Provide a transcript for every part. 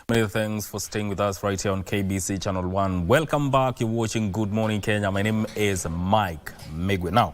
Many thanks for staying with us right here on KBC Channel 1. Welcome back. You're watching Good Morning Kenya. My name is Mike Megwe. Now,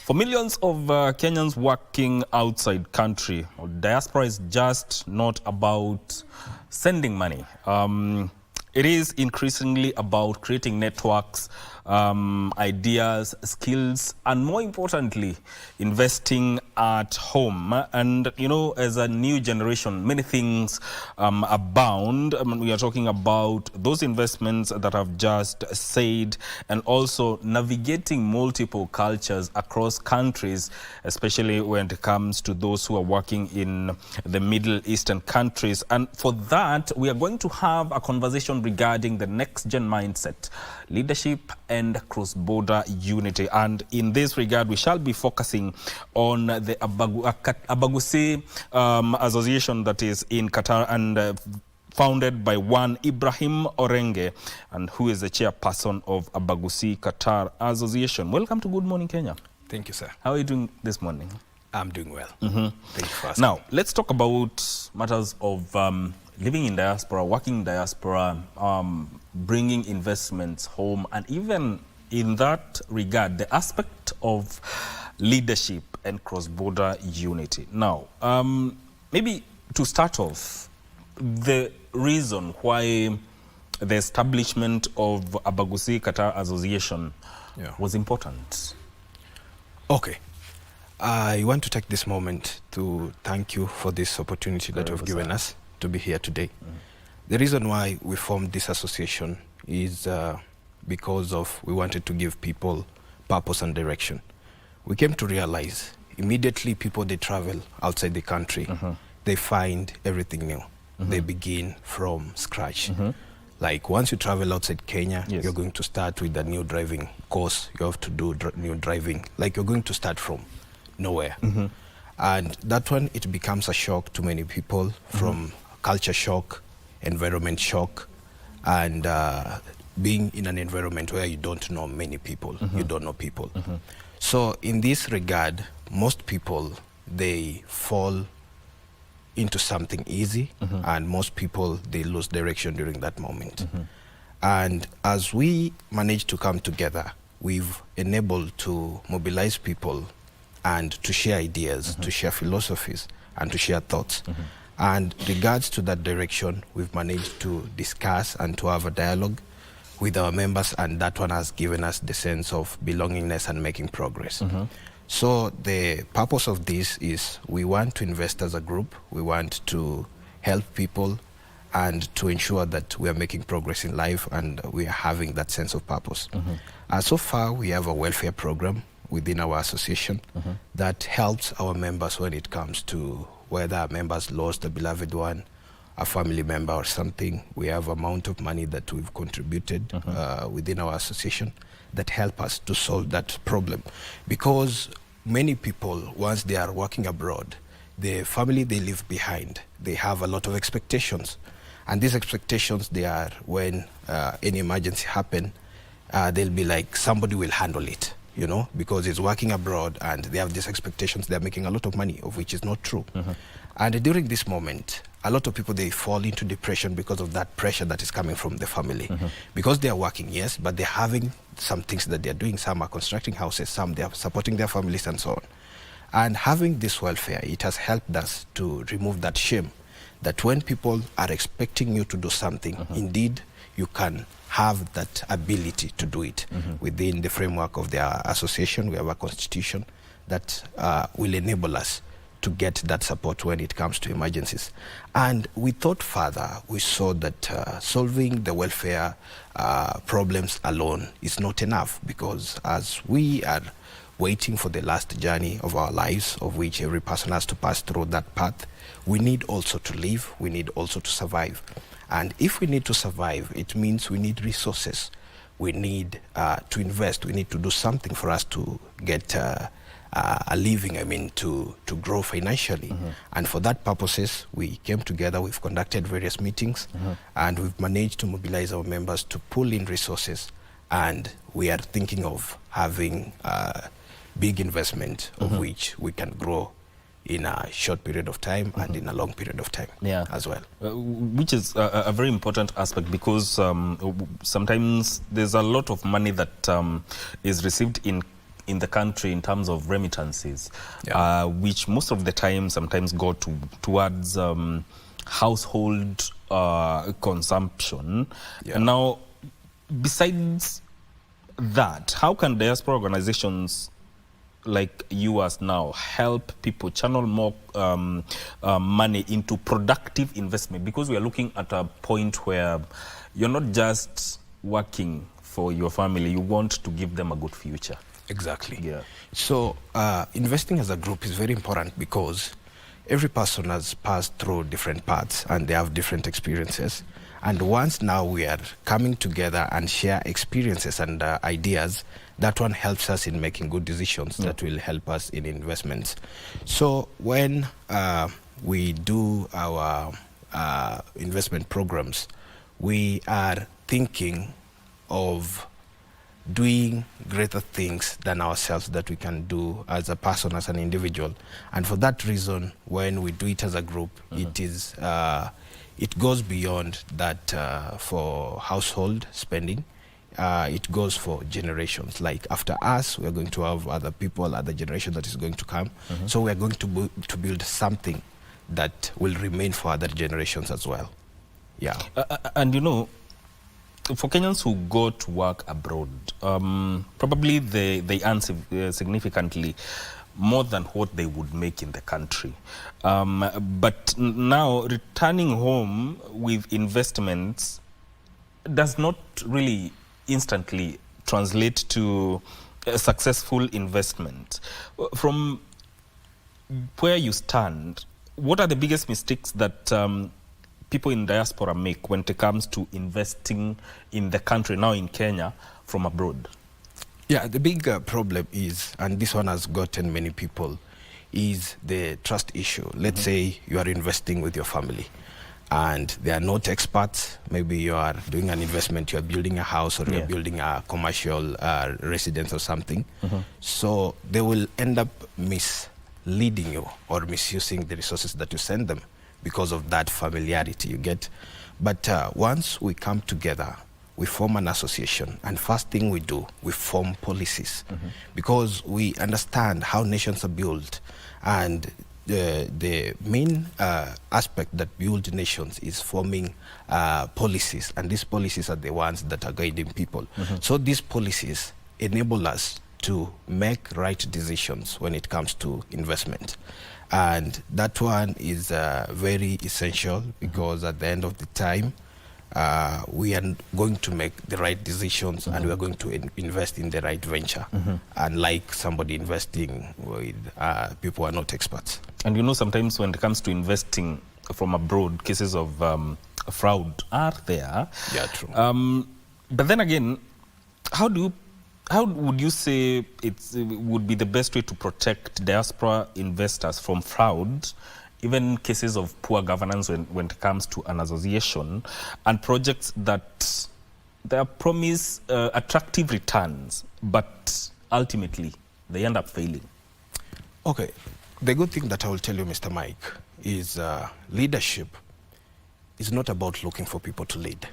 for millions of Kenyans working outside country, diaspora is just not about sending money. It is increasingly about creating networks, ideas, skills, and more importantly, investing at home. And, you know, as a new generation, many things abound. We are talking about those investments that I've just said, and also navigating multiple cultures across countries, especially when it comes to those who are working in the Middle Eastern countries. And for that, we are going to have a conversation regarding the next-gen mindset, leadership and cross-border unity. And in this regard, we shall be focusing on the Abagusi Association that is in Qatar and founded by one Ibrahim Orenge, and who is the chairperson of Abagusi Qatar Association. Welcome to Good Morning Kenya. Thank you, sir. How are you doing this morning? I'm doing well. Thank you for asking. Now, let's talk about matters of living in diaspora, working in diaspora, bringing investments home, and even in that regard, the aspect of leadership and cross-border unity. Now, maybe to start off, the reason why the establishment of Abagusi Qatar Association was important. Okay. I want to take this moment to thank you for this opportunity that you've given us to be here today. The reason why we formed this association is because we wanted to give people purpose and direction. We came to realize immediately people, they travel outside the country, they find everything new. They begin from scratch. Like once you travel outside Kenya, you're going to start with a new driving course. You have to do new driving. Like you're going to start from nowhere. And that one, it becomes a shock to many people, from culture shock, environment shock, and being in an environment where you don't know many people, you don't know people. So in this regard, most people, they fall into something easy, and most people, they lose direction during that moment. And as we manage to come together, we've enabled to mobilize people and to share ideas, to share philosophies, and to share thoughts. And regards to that direction, we've managed to discuss and to have a dialogue with our members, and that one has given us the sense of belongingness and making progress. So the purpose of this is we want to invest as a group, we want to help people and to ensure that we are making progress in life and we are having that sense of purpose. So far, we have a welfare program within our association that helps our members when it comes to whether our members lost a beloved one, a family member or something. We have amount of money that we've contributed within our association that help us to solve that problem. Because many people, once they are working abroad, the family they leave behind, they have a lot of expectations. And these expectations, they are when any emergency happen, they'll be like, somebody will handle it, you know, because it's working abroad and they have these expectations, they're making a lot of money, of which is not true. And during this moment, a lot of people, they fall into depression because of that pressure that is coming from the family. Because they are working, yes, but they're having some things that they're doing. Some are constructing houses, some they are supporting their families and so on. And having this welfare, it has helped us to remove that shame, that when people are expecting you to do something, indeed, you can have that ability to do it within the framework of their association. We have a constitution that will enable us to get that support when it comes to emergencies. And we thought further, we saw that solving the welfare problems alone is not enough, because as we are waiting for the last journey of our lives, of which every person has to pass through that path, we need also to live, we need also to survive. And if we need to survive, it means we need resources. We need to invest, we need to do something for us to get a living, I mean, to grow financially. And for that purposes, we came together, we've conducted various meetings, and we've managed to mobilize our members to pull in resources, and we are thinking of having big investment of which we can grow in a short period of time and in a long period of time as well. Which is a very important aspect, because sometimes there's a lot of money that is received in the country in terms of remittances, which most of the time sometimes go towards household consumption. And now, besides that, how can diaspora organizations like yours now help people channel more money into productive investment? Because we are looking at a point where you're not just working for your family, you want to give them a good future. Exactly. Yeah. So investing as a group is very important, because every person has passed through different paths and they have different experiences. And once now we are coming together and share experiences and ideas, that one helps us in making good decisions that will help us in investments. So when we do our investment programs, we are thinking of doing greater things than ourselves that we can do as a person, as an individual. And for that reason, when we do it as a group, it goes beyond that for household spending. It goes for generations. Like after us, we are going to have other people, other generation that is going to come. So we are going to build something that will remain for other generations as well. Yeah. And you know, for Kenyans who go to work abroad, probably they earn significantly more than what they would make in the country. But now returning home with investments does not really instantly translate to a successful investment. From where you stand, what are the biggest mistakes that people in diaspora make when it comes to investing in the country, now in Kenya, from abroad? Yeah, the big problem is, and this one has gotten many people, is the trust issue. Let's say you are investing with your family and they are not experts. Maybe you are doing an investment, you are building a house, or you are building a commercial residence or something. So they will end up misleading you or misusing the resources that you send them because of that familiarity you get. But once we come together, we form an association, and first thing we do, we form policies, because we understand how nations are built, and the main aspect that build nations is forming policies, and these policies are the ones that are guiding people. So these policies enable us to make right decisions when it comes to investment. And that one is very essential, because at the end of the time, we are going to make the right decisions, and we are going to invest in the right venture, unlike somebody investing with people who are not experts. And you know, sometimes when it comes to investing from abroad, cases of fraud are there. Yeah, true. But then again, how would you say it would be the best way to protect diaspora investors from fraud, even cases of poor governance when it comes to an association, and projects that they promise attractive returns, but ultimately they end up failing? Okay. The good thing that I will tell you, Mr. Mike, is leadership is not about looking for people to lead.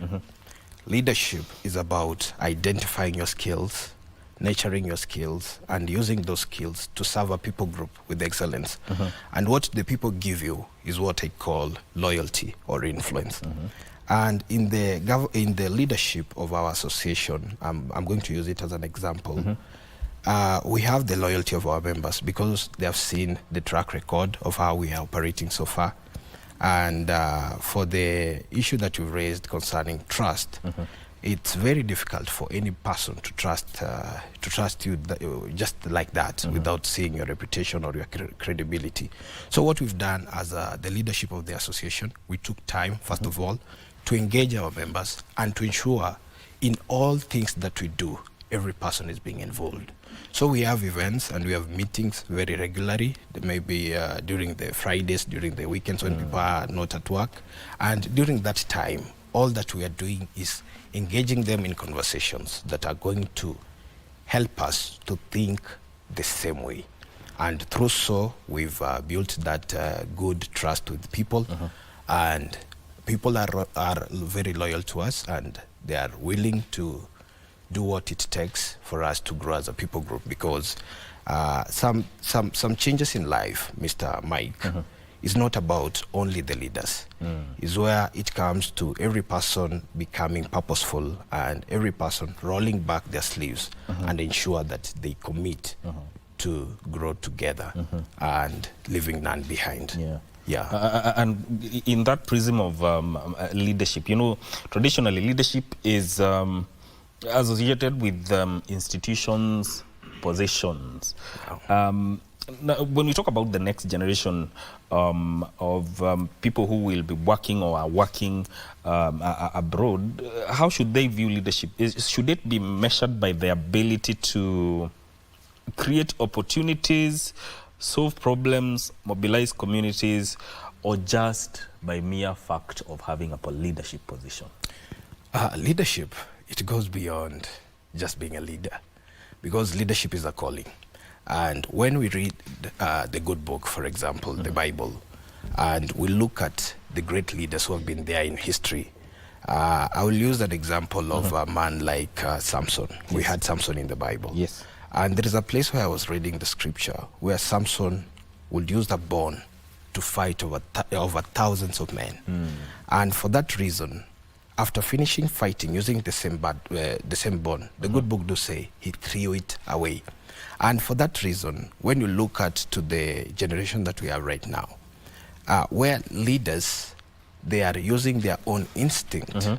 Leadership is about identifying your skills, nurturing your skills, and using those skills to serve a people group with excellence. And what the people give you is what I call loyalty or influence. And in the leadership of our association, I'm going to use it as an example. We have the loyalty of our members because they have seen the track record of how we are operating so far. And for the issue that you raised concerning trust, it's very difficult for any person to trust you just like that, without seeing your reputation or your credibility. So what we've done as the leadership of the association, we took time, first of all, to engage our members and to ensure in all things that we do, every person is being involved. So we have events and we have meetings very regularly, maybe during the Fridays, during the weekends when people are not at work. And during that time, all that we are doing is engaging them in conversations that are going to help us to think the same way. And through so, we've built that good trust with people, and people are very loyal to us, and they are willing to do what it takes for us to grow as a people group, because some changes in life, Mr. Mike, is not about only the leaders. Is where it comes to every person becoming purposeful and every person rolling back their sleeves and ensure that they commit to grow together and leaving none behind. And in that prism of leadership, you know, traditionally leadership is associated with institutions, positions. Now, when we talk about the next generation of people who will be working or are working abroad, how should they view leadership? Should it be measured by their ability to create opportunities, solve problems, mobilize communities, or just by mere fact of having a leadership position? Leadership, it goes beyond just being a leader, because leadership is a calling. And when we read the good book, for example, the Bible, and we look at the great leaders who have been there in history, I will use an example of a man like Samson. We had Samson in the Bible. And there is a place where I was reading the scripture where Samson would use the bone to fight over thousands of men. And for that reason, after finishing fighting using the same bone, the good book do say he threw it away. And for that reason, when you look at to the generation that we are right now, where leaders, they are using their own instinct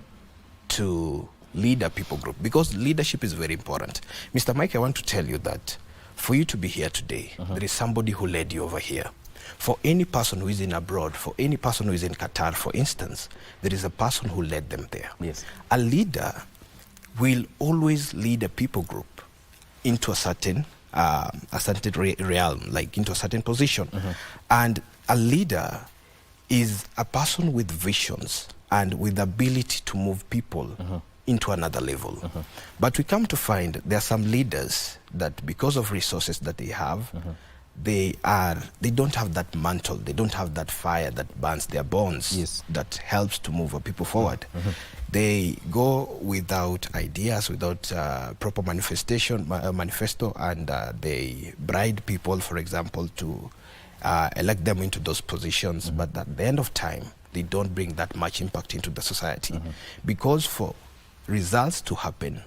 to lead a people group, because leadership is very important. Mr. Mike, I want to tell you that for you to be here today, there is somebody who led you over here. For any person who is in abroad, for any person who is in Qatar, for instance, there is a person who led them there. A leader will always lead a people group into a certain realm, like into a certain position. And a leader is a person with visions and with the ability to move people into another level. But we come to find there are some leaders that, because of resources that they have, they don't have that mantle, they don't have that fire that burns their bones, that helps to move people forward. They go without ideas, without proper manifesto, and they bribe people, for example, to elect them into those positions. But at the end of time, they don't bring that much impact into the society. Because for results to happen,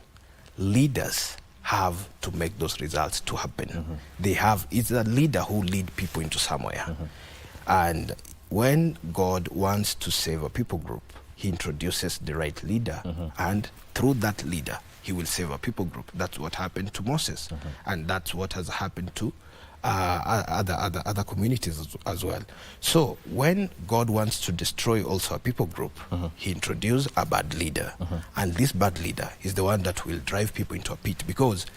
leaders have to make those results to happen. It's a leader who lead people into somewhere. And when God wants to save a people group, he introduces the right leader, and through that leader, he will save a people group. That's what happened to Moses, and that's what has happened to other communities as well. So when God wants to destroy also a people group, he introduces a bad leader, and this bad leader is the one that will drive people into a pit, because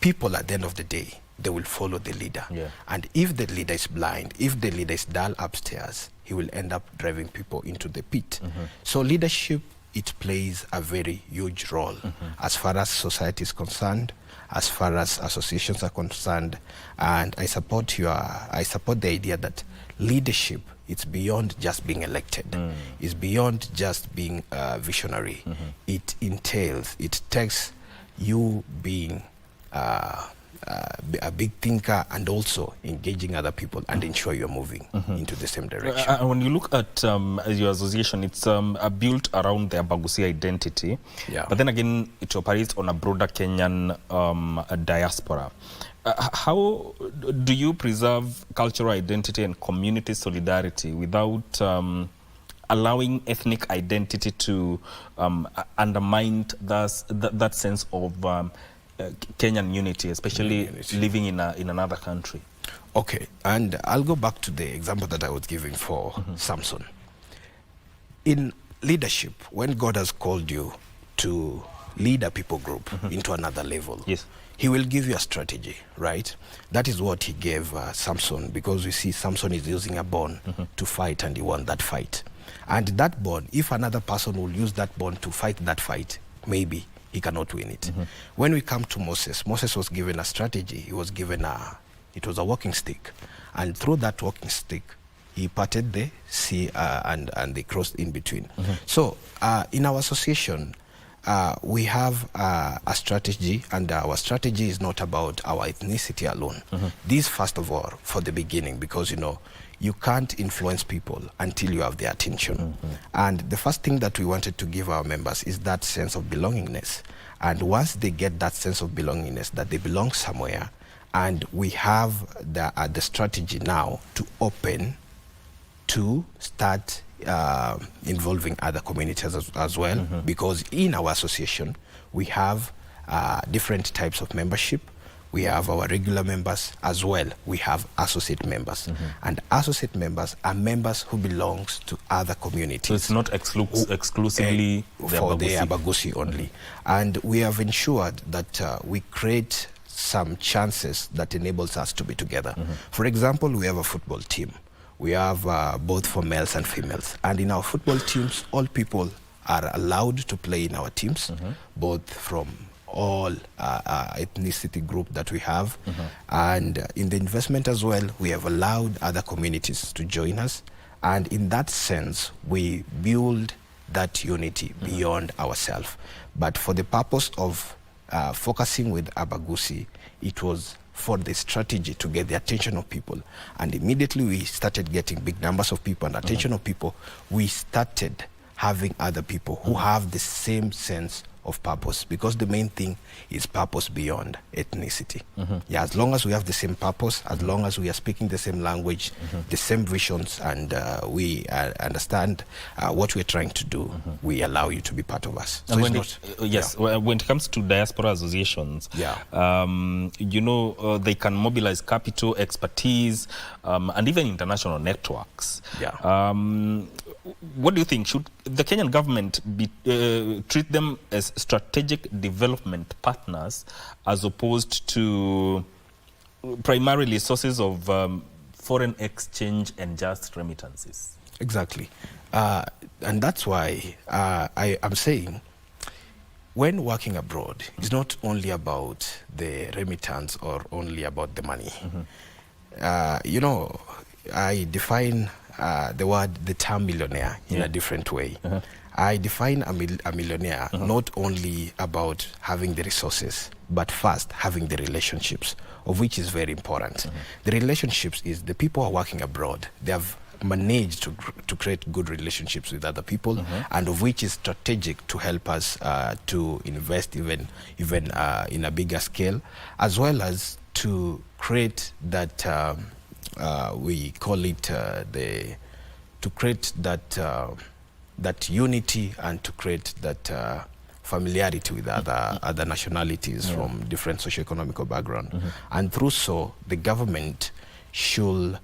people at the end of the day, they will follow the leader. And if the leader is blind, if the leader is dull upstairs, he will end up driving people into the pit. So leadership, it plays a very huge role as far as society is concerned, as far as associations are concerned. And I support the idea that leadership, it's beyond just being elected. It's beyond just being visionary. It takes you being a big thinker, and also engaging other people and ensure you're moving into the same direction. When you look at your association, it's built around the Abagusi identity, but then again, it operates on a broader Kenyan diaspora. How do you preserve cultural identity and community solidarity without allowing ethnic identity to undermine that sense of Kenyan unity, especially living in another country? Okay, and I'll go back to the example that I was giving for Samson. In leadership, when God has called you to lead a people group into another level, he will give you a strategy, right? That is what he gave Samson, because we see Samson is using a bone to fight, and he won that fight. And that bone, if another person will use that bone to fight that fight, maybe he cannot win it. When we come to Moses, Moses was given a strategy. He was given a it was a walking stick. And through that walking stick, he parted the sea and they crossed in between. So in our association, we have a strategy, and our strategy is not about our ethnicity alone. This, first of all, for the beginning, because, you know, you can't influence people until you have their attention. And the first thing that we wanted to give our members is that sense of belongingness. And once they get that sense of belongingness, that they belong somewhere, and we have the strategy now to open, to start involving other communities as well, because in our association we have different types of membership. We have our regular members as well. We have associate members, and associate members are members who belongs to other communities. So it's not exclusively for the Abagusi only. And we have ensured that we create some chances that enables us to be together. For example, we have a football team. We have both for males and females. And in our football teams, all people are allowed to play in our teams, both from all ethnicity group that we have. And in the investment as well, we have allowed other communities to join us. And in that sense, we build that unity beyond ourselves. But for the purpose of focusing with Abagusi, it was for the strategy to get the attention of people. And immediately we started getting big numbers of people and attention of people, we started having other people who have the same sense of purpose, because the main thing is purpose beyond ethnicity. Yeah, as long as we have the same purpose, as long as we are speaking the same language, the same visions, and we understand what we're trying to do, we allow you to be part of us. So when when it comes to diaspora associations, you know, they can mobilize capital, expertise, and even international networks. What do you think? Should the Kenyan government treat them as strategic development partners as opposed to primarily sources of foreign exchange and just remittances? Exactly. And that's why I'm saying, when working abroad, it's not only about the remittance or only about the money. You know, I define the term millionaire in a different way. I define a millionaire not only about having the resources, but first having the relationships, of which is very important. The relationships is the people who are working abroad. They have managed to create good relationships with other people, and of which is strategic to help us to invest even in a bigger scale, as well as to create that we call it to create that unity, and to create that familiarity with other nationalities from different socioeconomic background. And through so, the government should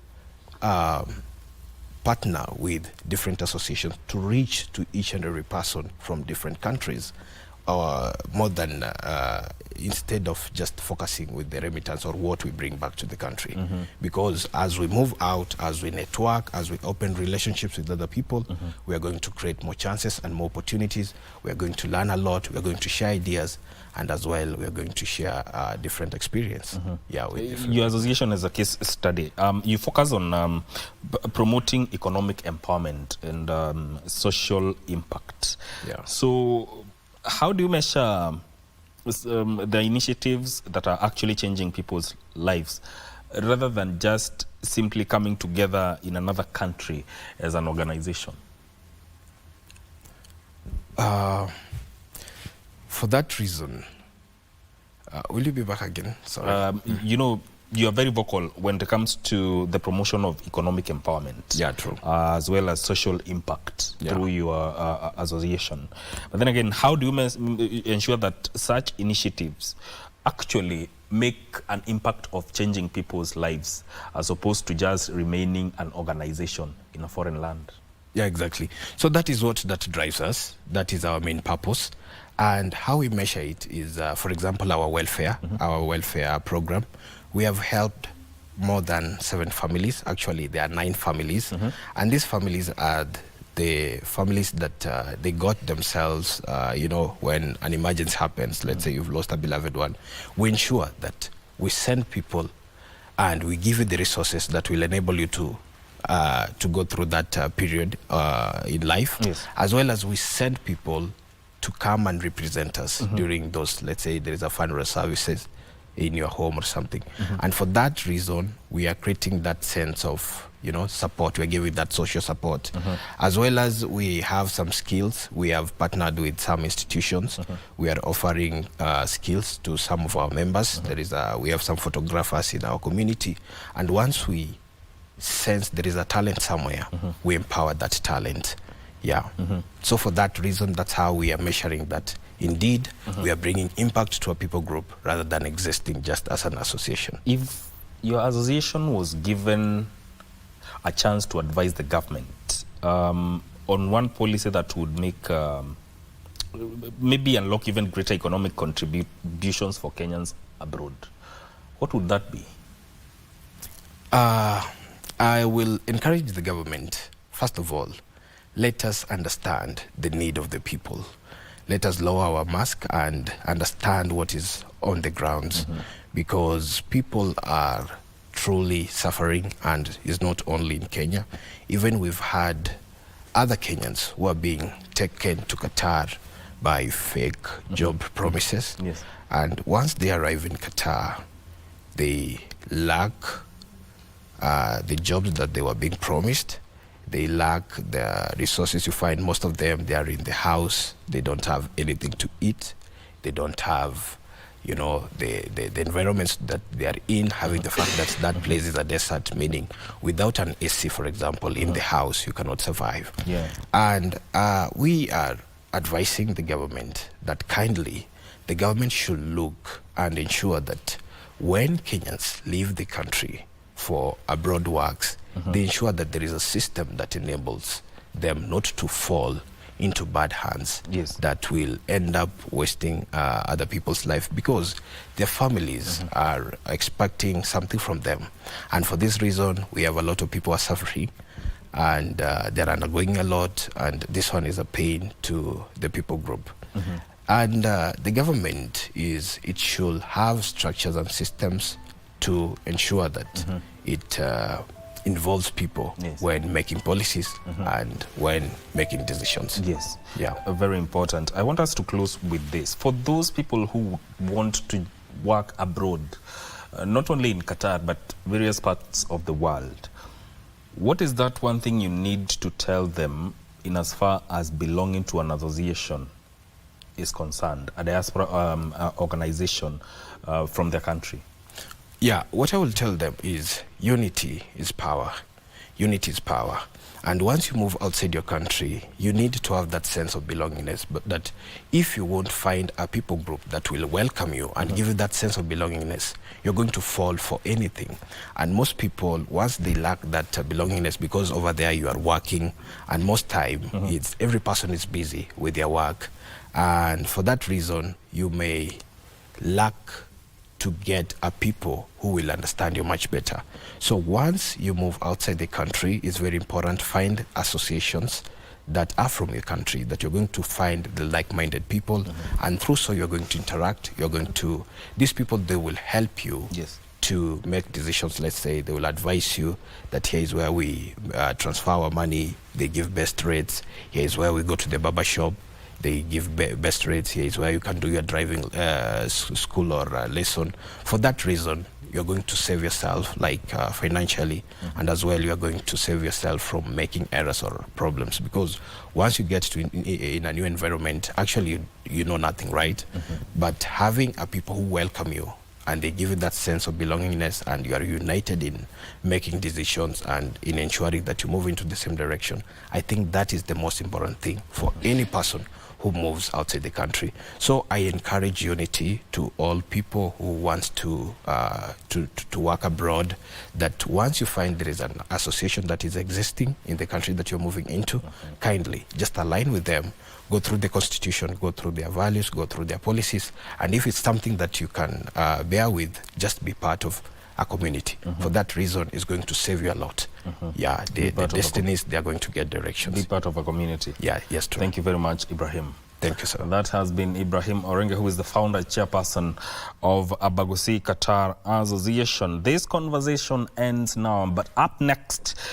partner with different associations to reach to each and every person from different countries, more than instead of just focusing with the remittance or what we bring back to the country. Because as we move out, as we network, as we open relationships with other people, we are going to create more chances and more opportunities. We are going to learn a lot. We are going to share ideas, and as well we are going to share different experience. With your association as a case study, you focus on promoting economic empowerment and social impact. So how do you measure the initiatives that are actually changing people's lives, rather than just simply coming together in another country as an organization? For that reason, will you be back again? Sorry. You know, you are very vocal when it comes to the promotion of economic empowerment. True. As well as social impact through your association. But then again, how do you ensure that such initiatives actually make an impact of changing people's lives, as opposed to just remaining an organization in a foreign land? Exactly. So that is what that drives us. That is our main purpose. And how we measure it is, for example, our welfare program. We have helped more than 7 families. Actually, there are 9 families. And these families are the families that they got themselves, you know, when an emergency happens, let's say you've lost a beloved one. We ensure that we send people and we give you the resources that will enable you to go through that period in life, yes. as well as we send people to come and represent us during those, let's say there is a funeral services in your home or something. And for that reason, we are creating that sense of, you know, support. We're giving that social support. As well as we have some skills. We have partnered with some institutions. We are offering skills to some of our members. There is we have some photographers in our community. And once we sense there is a talent somewhere, we empower that talent. Yeah. So for that reason, that's how we are measuring that. Indeed, we are bringing impact to a people group rather than existing just as an association. If your association was given a chance to advise the government on one policy that would make maybe unlock even greater economic contributions for Kenyans abroad, what would that be? I will encourage the government, first of all, let us understand the need of the people. Let us lower our mask and understand what is on the grounds, because people are truly suffering, and it's not only in Kenya. Even we've had other Kenyans who are being taken to Qatar by fake job promises. Yes. And once they arrive in Qatar, they lack the jobs that they were being promised. They lack the resources. You find most of them, they are in the house. They don't have anything to eat. They don't have, you know, the environments that they are in, having the fact that that place is a desert, meaning without an AC, for example, in the house, you cannot survive. Yeah. And we are advising the government that kindly, the government should look and ensure that when Kenyans leave the country for abroad works, they ensure that there is a system that enables them not to fall into bad hands, yes, that will end up wasting other people's life, because their families are expecting something from them. And for this reason, we have a lot of people are suffering, and they're undergoing a lot, and this one is a pain to the people group. And the government it should have structures and systems to ensure that it involves people, yes, when making policies and when making decisions. Yes. Yeah. Very important. I want us to close with this. For those people who want to work abroad, not only in Qatar, but various parts of the world, what is that one thing you need to tell them in as far as belonging to an association is concerned, a diaspora organization from their country? Yeah, what I will tell them is unity is power. Unity is power. And once you move outside your country, you need to have that sense of belongingness. But that if you won't find a people group that will welcome you and give you that sense of belongingness, you're going to fall for anything. And most people, once they lack that belongingness, because over there you are working, and most time it's every person is busy with their work. And for that reason, you may lack to get a people who will understand you much better. So once you move outside the country, it's very important to find associations that are from your country, that you're going to find the like-minded people, and through so you're going to interact, these people, they will help you, yes, to make decisions. Let's say they will advise you that here is where we transfer our money, they give best rates, here is where we go to the barber shop, they give best rates, here is where you can do your driving school or lesson. For that reason, you're going to save yourself, like financially, and as well you're going to save yourself from making errors or problems, because once you get to in a new environment, actually you know nothing, right? But having a people who welcome you and they give you that sense of belongingness, and you are united in making decisions and in ensuring that you move into the same direction, I think that is the most important thing for any person who moves outside the country. So I encourage unity to all people who want to work abroad, that once you find there is an association that is existing in the country that you're moving into, kindly just align with them, go through the constitution, go through their values, go through their policies, and if it's something that you can bear with, just be part of a community. For that reason, it's going to save you a lot. Yeah, the destinies, they are going to get directions. Be part of a community. Yeah, yes, true. Thank you very much, Ibrahim. Thank you, sir. That has been Ibrahim Orenge, who is the founder chairperson of Abagusi Qatar Association. This conversation ends now, but up next,